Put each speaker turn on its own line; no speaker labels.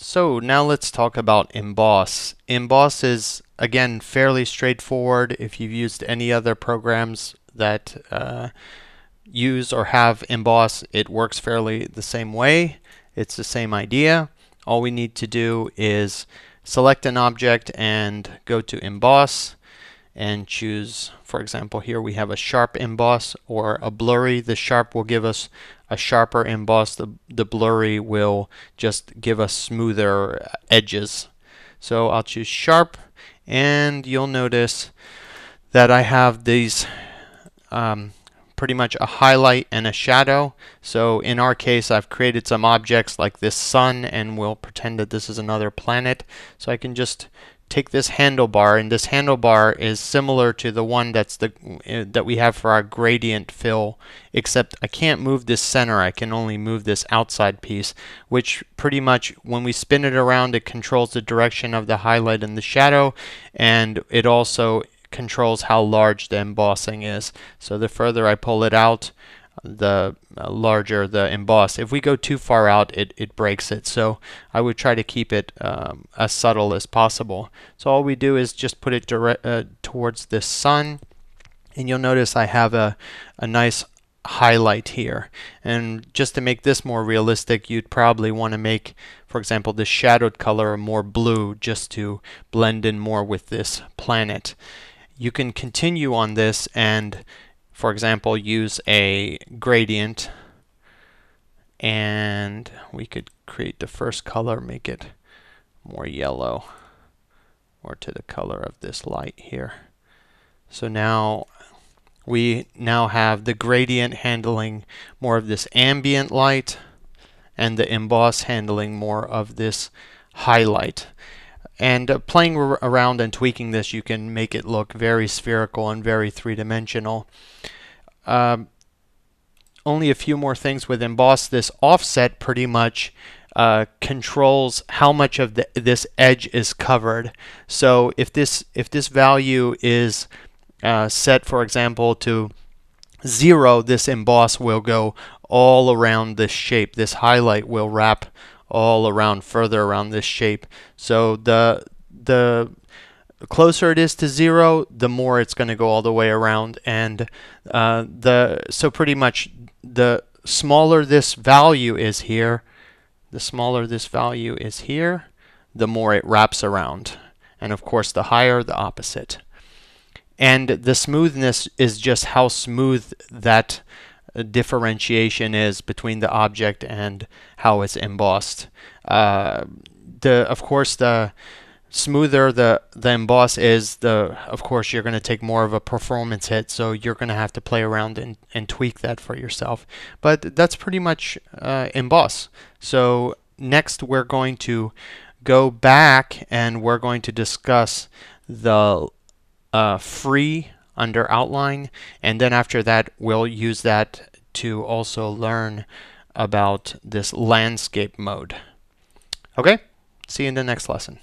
So now let's talk about Emboss. Emboss is, again, fairly straightforward. If you've used any other programs that use or have Emboss, it works fairly the same way. It's the same idea. All we need to do is select an object and go to Emboss and choose, for example, here we have a sharp emboss or a blurry. The sharp will give us a sharper emboss. The blurry will just give us smoother edges. So I'll choose sharp, and you'll notice that I have these pretty much a highlight and a shadow. So in our case, I've created some objects like this sun, and we'll pretend that this is another planet. So I can just take this handlebar, and this handlebar is similar to the one that we have for our gradient fill, except I can't move this center. I can only move this outside piece, which pretty much when we spin it around, it controls the direction of the highlight and the shadow, and it also controls how large the embossing is. So the further I pull it out, the larger the emboss. If we go too far out, it breaks it. So I would try to keep it as subtle as possible. So all we do is just put it towards this sun, and you'll notice I have a nice highlight here. And just to make this more realistic, you'd probably want to make, for example, the shadowed color more blue just to blend in more with this planet. You can continue on this and, for example, use a gradient, and we could create the first color, make it more yellow or to the color of this light here. So now we have the gradient handling more of this ambient light and the emboss handling more of this highlight. And playing around and tweaking this, you can make it look very spherical and very three-dimensional. Only a few more things with Emboss. This offset pretty much controls how much of this edge is covered. So if this value is set, for example, to 0, this emboss will go all around this shape. This highlight will wrap all around, further around this shape. So the closer it is to 0, the more it's going to go all the way around. And so pretty much the smaller this value is here, the more it wraps around. And of course, the higher, the opposite. And the smoothness is just how smooth that differentiation is between the object and how it's embossed. Of course, the smoother the emboss is, of course you're going to take more of a performance hit, so you're going to have to play around and tweak that for yourself. But that's pretty much emboss. So next we're going to go back and we're going to discuss the free under outline, and then after that we'll use that to also learn about this landscape mode. Okay, see you in the next lesson.